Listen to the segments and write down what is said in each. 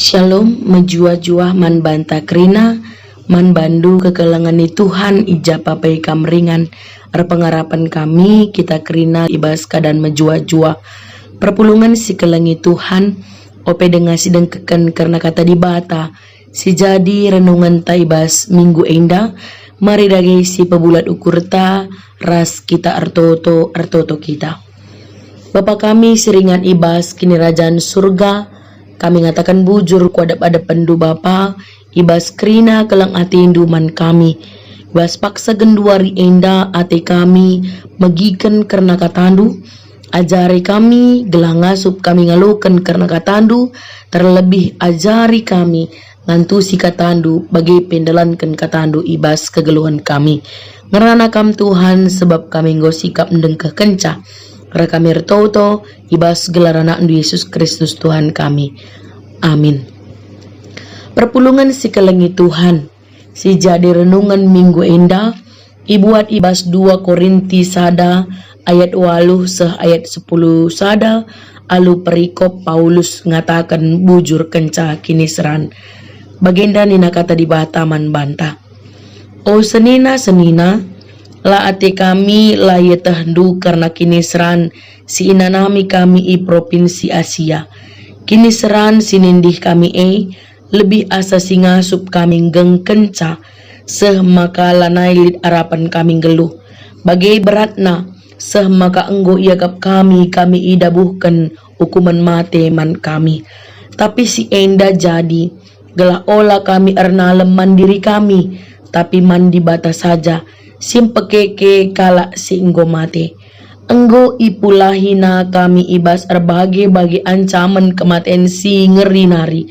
Shalom, menjua-jua man banta krina, man bandu kekelangan ni Tuhan ija papai kamringan, pengarapan kami kita krina ibas keadaan menjua-jua. Perpulungan si kelangi Tuhan, ope dengan sidang keken karena kata dibata, si jadi renungan taibas minggu enda, mari dagi si pebulat ukur ta, ras kita artoto kita. Bapa kami seringan ibas kini rajaan surga, kami ngatakan bujur kuadap-adap pendu Bapa, ibas krina kelang ati induman kami, ibas paksa genduari enda ati kami, megiken karena katandu, ajari kami, gelang ngasup kami ngalukan karena katandu, terlebih ajari kami, ngantusi katandu, bagi pendalankan katandu ibas kegeluhan kami. Ngeranakam Tuhan sebab kami ngosikap ndengkah kenca, karena kami retoto ibas gelar anak Yesus Kristus Tuhan kami. Amin. Perpulungan si kelengi Tuhan, si jadi renungan minggu enda, ibuat ibas 2 Korinti sada, ayat 8 seh ayat 10 sada, alu perikop Paulus ngatakan bujur kenca kini seran. Bagenda nina kata di bataman banta. O senina, la ate kami la yetahdu karena kini seran si inanami kami i provinsi Asia. Kini seran sinindih kami lebih asa singa sup kami geng kenca seh maka lanai lid arapan kami geluh. Bagai beratna seh maka enggo iagap kami idabuhkan hukuman mate man kami. Tapi si enda jadi gelah ola kami erna leman diri kami, tapi mandi batas saja simpekeke kala si enggo mate. Enggo ipulahina kami ibas erbagi ancaman kematian si ngeri nari.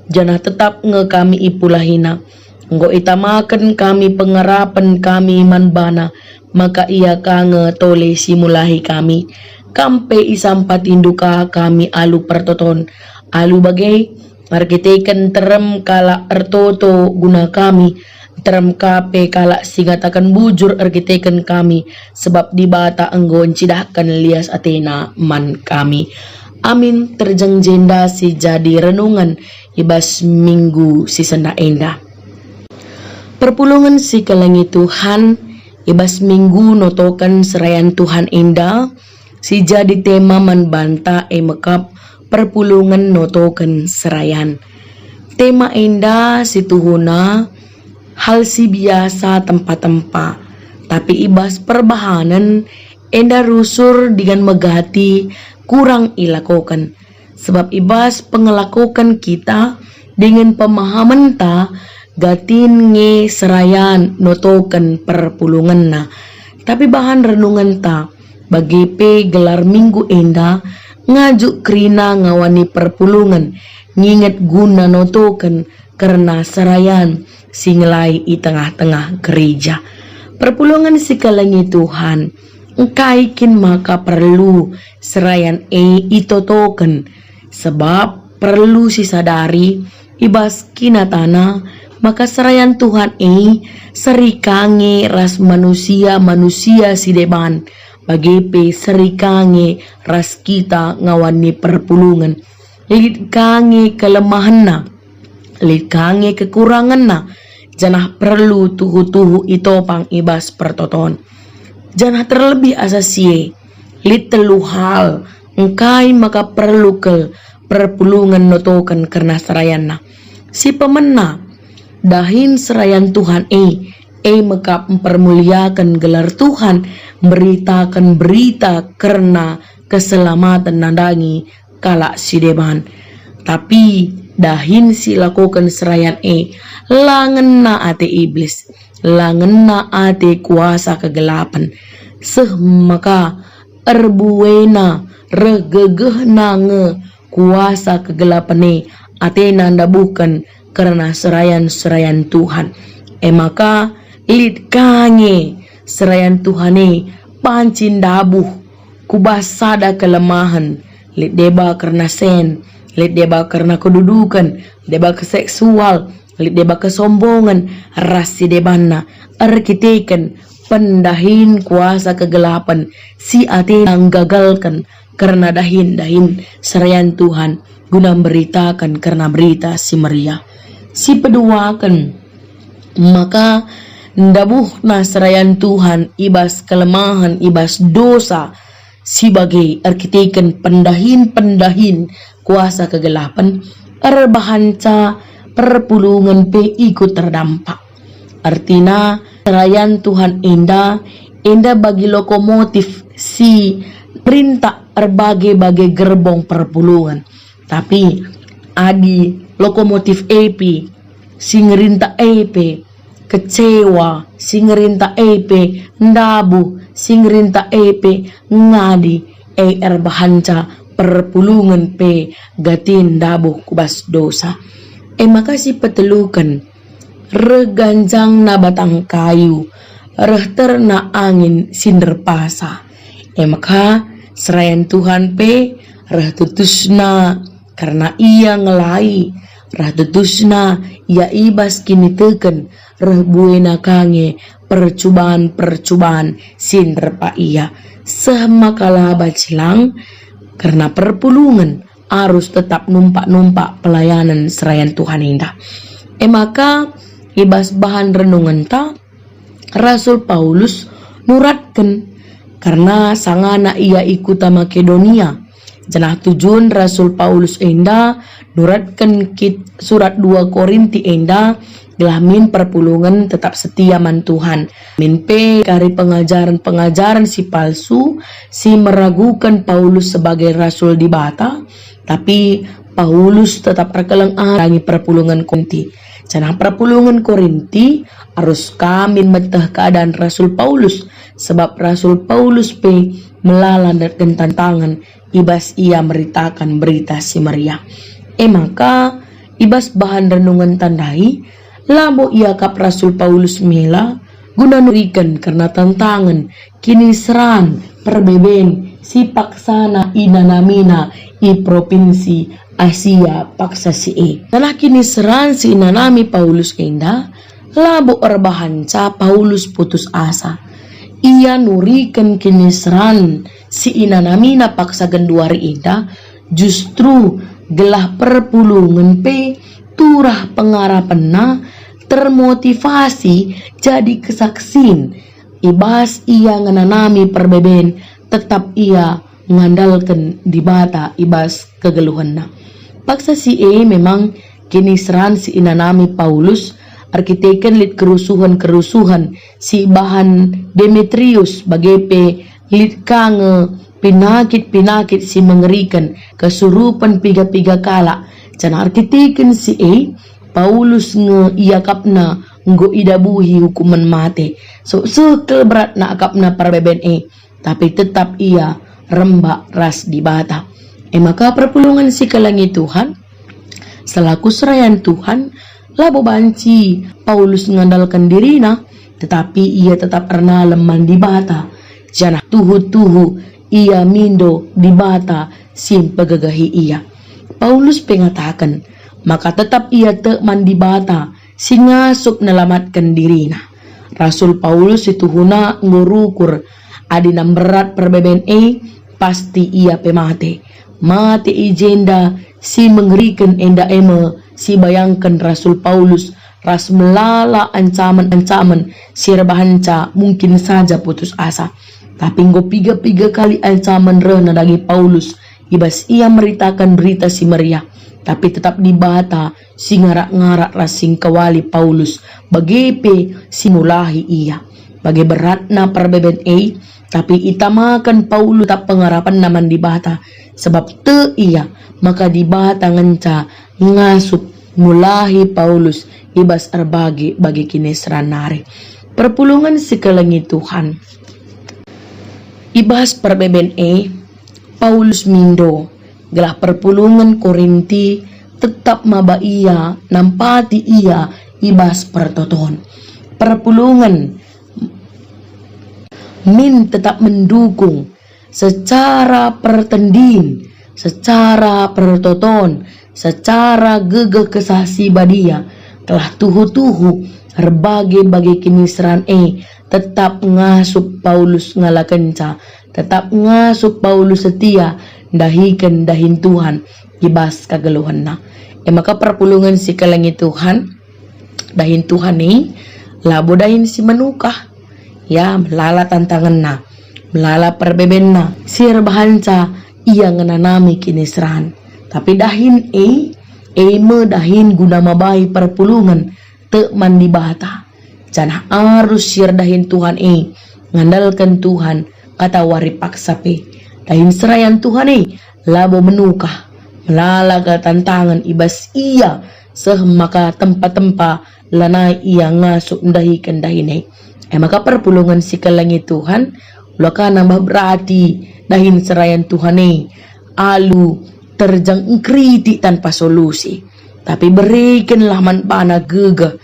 Janah tetap nge kami ipulahina. Enggo itamakan kami pengarapan kami manbana, maka ia kange tole si mulahi kami. Kampe isampat induka kami alu pertoton. Alu bagai markiteken terem kala ertoto guna kami, terem kape kala sigatakan bujur erkiteken kami, sebab di bata enggon cidahkan lias Athena man kami. Amin. Terjeng jenda si jadi renungan ibas minggu si senda enda. Perpulungan si kelengi Tuhan ibas minggu notokan serayan Tuhan enda, si jadi tema man banta mekap perpulungan notokan serayan. Tema enda si tuhuna hal si biasa tempat-tempat, tapi ibas perbahanan enda rusur dengan megati kurang ilakokan. Sebab ibas pengelakokan kita dengan pemahaman ta gatin nge serayan notokan perpulungan na. Tapi bahan renungan ta bagi pe gelar minggu enda ngajuk krina ngawani perpulungan, nginget guna notokan karena serayan singlai i tengah-tengah gereja. Perpulungan si kelengi Tuhan, engkaikin maka perlu serayan itotoken, sebab perlu si sadari ibas kinatana maka serayan Tuhan serikange ras manusia si deban bagi pe serikange ras kita ngawani perpulungan, lid kange kelemahan na, lid kange kekurangan na. Janah perlu tuhu-tuhu itopang ibas pertoton. Janah terlebih asa sie lid telu hal engkai maka perlu ke perpulungan notokan karena serayana. Si pemena dahin serayan Tuhan maka mempermuliakan gelar Tuhan, beritakan berita karena keselamatan nandangi kala si deban. Tapi dahin si lakukan serayan langen na ate iblis, langen na ate kuasa kegelapan, seh maka erbuena regegeh nange kuasa kegelapan ate nanda bukan karena serayan Tuhan. Maka lid kange serayan Tuhan pancin dabuh kubasada kelemahan, lid deba karena sen, lid deba karena kedudukan, deba keseksual, lid deba kesombongan, rasi debana arkiteken pendahin kuasa kegelapan si ate gagalkan karena dahin serayan Tuhan guna beritakan karena berita si Maria. Si peduakan maka ndabuh na serayan Tuhan ibas kelemahan ibas dosa sebagai arkiteken pendahin kuasa kegelapan erbahanca perpulungan pe ikut terdampak. Artinya serayan Tuhan indah bagi lokomotif si perintah berbagai gerbong perpulungan. Tapi adi lokomotif EP si ngerinta EP kecewa, si ngerinta EP ndabu, si ngerinta EP ngadi bahanca perpulungan pe gatin dabu kubas dosa. Makasih petelukan reganjang na batang kayu rehter na angin sinder pasa. Maka serayan Tuhan pe reh tutusna karena ia ngelai rah tutusna ia ibas kini teken reh buena kange percubaan sinder pa ia semakala bacilang karena perpulungan harus tetap numpak pelayanan serayan Tuhan indah. Maka ibas bahan renungan ta Rasul Paulus nuratkan karena sangana ia ikuta Makedonia. Jenah tujuan Rasul Paulus enda nuratkan surat 2 Korinti enda gelamin perpulungan tetap setia man Tuhan. Minpe kari pengajaran si palsu si meragukan Paulus sebagai rasul di bata, tapi Paulus tetap rekelang arangi perpulungan Korinti. Jangan perpulungan Korinti harus kami metah keadaan Rasul Paulus sebab Rasul Paulus pe melalan dan tantangan ibas ia meritakan berita si Maria. Maka ibas bahan renungan tandai lamo ia kap Rasul Paulus mela guna nurikan karena tantangan kini seran perbeben si paksana inanamina i provinsi Asia paksa si Telah kini seran si inanami Paulus enda labo erbahanca Paulus putus asa. Ia nurikan kini seran si inanamina paksa genduari enda justru gelah perpulungan pe turah pengarapenna termotivasi jadi kesaksin ibas ia ngananami perbeben tetap ia mengandalkan di bata ibas kegeluhanna. Paksa si memang kini seran si inanami Paulus arkiteken lit kerusuhan si bahan Demetrius bagepe lit kange pinakit si mengerikan kesurupan piga kala cana arkiteken si Paulus iakapna nggo idabuhi hukuman mate so sekel berat na akapna perbeben tapi tetap ia rembak ras di bata. Maka perpulungan si kalangi Tuhan selaku serayan Tuhan labo banci Paulus mengandalkan dirina tetapi ia tetap erna leman di bata janah tuhu ia mindo di bata sim pegagahi ia. Paulus pengatakan maka tetap ia teman di bata singa sup nelamatkan dirina. Rasul Paulus itu huna ngurukur adinam berat perbeben pasti ia pemate mati ijenda si mengerikan enda si bayangkan Rasul Paulus ras melala ancaman si rebahanca mungkin saja putus asa tapi nggo piga kali ancaman rena dagi Paulus ibas ia meritakan berita si Maria tapi tetap di bata si ngarak ras sing kawali Paulus bagepe si mulahi ia bagi beratna perbeben tapi itamakan Paulus tak pengarapan naman di bata sebab te iya maka di bata ngenca ngasup mulahi Paulus ibas erbagi bagi kinesran nari. Perpulungan sekalangi Tuhan ibas perbeben Paulus mindo gelah perpulungan Korinti tetap maba ia nampati ia ibas pertoton perpulungan min tetap mendukung secara pertendin, secara pertoton, secara gegeh kesasi badia telah tuhu berbagai kinisran tetap ngasup Paulus ngalakenca tetap ngasup Paulus setia dahikan dahin Tuhan ibas kageluhanna. Maka perpulungan si kelengi Tuhan dahin Tuhan nih labo dahin si menukah ya melala tantanganna melala perbebenna sir bahanca ia ngenanami kini serahan tapi dahin me dahin guna mabai perpulungan te mandi bata janah arus sir dahin Tuhan ngandalkan Tuhan kata wari paksa dahin serayan Tuhan labo menukah melala ke tantangan ibas ia maka tempat-tempat lanai ia ngasup dahikan dahine. Maka perpulungan si kelengi Tuhan laka nambah berarti dahin serayan Tuhan alu terjang kritik tanpa solusi. Tapi berikanlah manpana gegah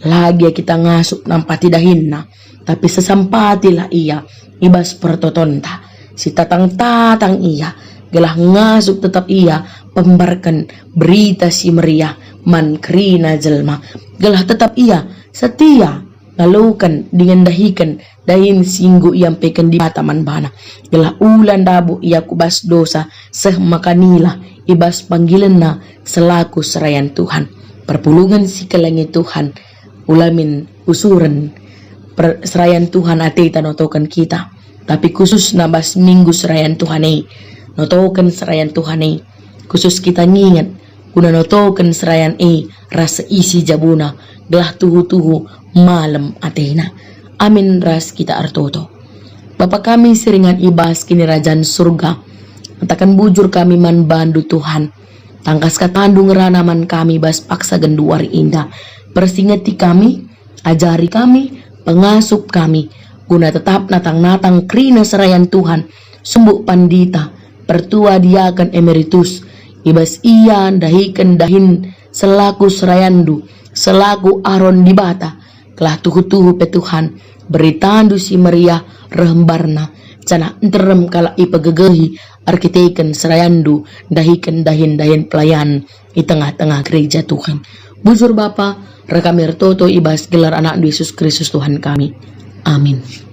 lagi kita ngasup nampati dahinna. Tapi sesampatilah ia ibas pertotonta si tatang ia gelah ngasup tetap ia pembarkan berita si meriah man krina jelma gelah tetap ia setia ngalukan dengan dahikan dahin singgu yang peken di bataman bana gelah ulan dabu ia kubas dosa makanila ibas panggilenna selaku serayan Tuhan perpulungan si kelengi Tuhan ulamin usuran serayan Tuhan ate tanotokan kita tapi khusus nabas minggu serayan Tuhan notokan serayan Tuhan khusus kita ngingat guna notokan serayan rasa isi jabuna gelah tuhu malam atena amin ras kita artoto Bapa kami seringan ibas kini rajaan surga antakan bujur kami man bandu Tuhan tangkas katandu ngeranaman kami bas paksa genduari indah persingeti kami ajari kami pengasup kami guna tetap natang krina serayan Tuhan sembuk pandita pertua diakan emeritus ibas ian dahikan dahin selaku serayandu selaku aron di bata kelah tuhu petuhan beritandu si meriah rembarna cana enterem kala ipagegehi arkiteken serayandu dahikan dahin pelayan di tengah-tengah gereja Tuhan bujur Bapa rekamir toto ibas gelar anak Yesus Kristus Tuhan kami amin.